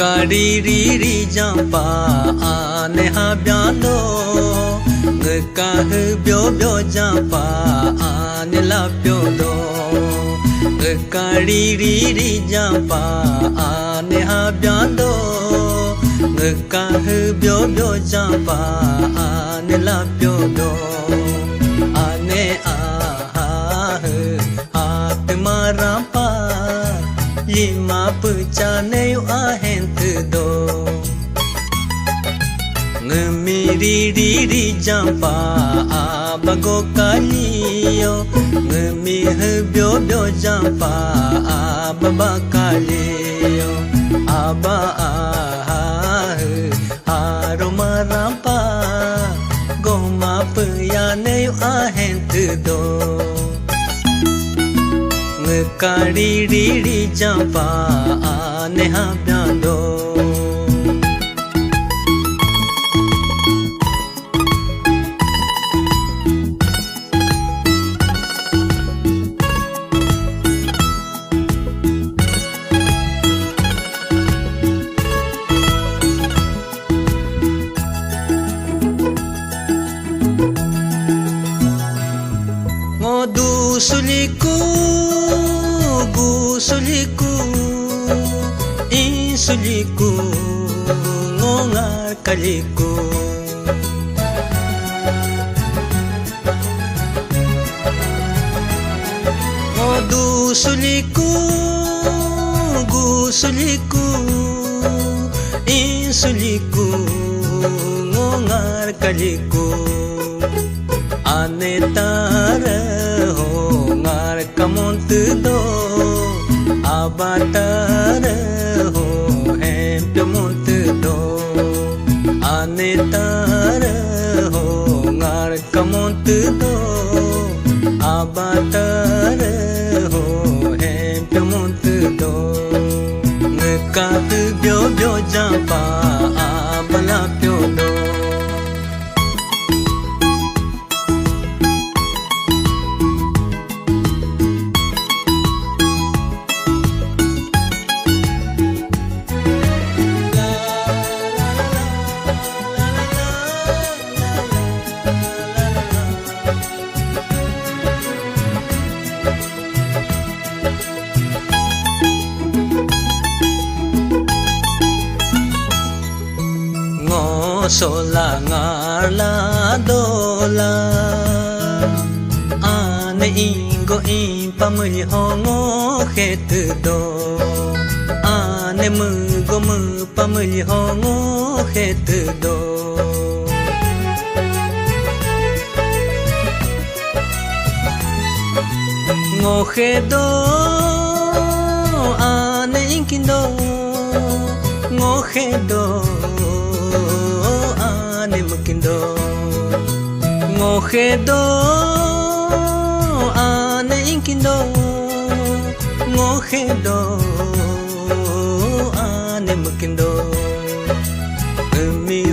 Ngekari riri jampa ane habyano Ngekahe byo byo jampa ane lapyo do Ngekari riri jampa ane habyano Ngekahe byo byo jampa ane lapyo do Ane atmarampa Lima pecane yu ahentu do Ngemiri riri jampa abago kaliyo Ngemihe byo byo jampa ababa kaliyo Aba aroma rampa Goma peyane yu ahentu do Ngekari riri jampa ane habyano Ngodu suliku Gusuliku Insuliku Ngongar kaliku Ngodu suliku Gusuliku Insuliku Ngongar kaliku Ane tara ho ngar kamontu do Abatara ho hempyo montu do Ane tara ho ngar kamontu do Abatara ho hempyo montu do Ngekahe byo byo jampa abalapyo do Sola ngarla dola Ane ingo impa mui hongo hetu do Ane mugo mupa mui hongo hetu do Ngohe do ane inkindo Ngohe do Mukindo Ngohe do ane inkindo Ngohe do ane mukindo Umi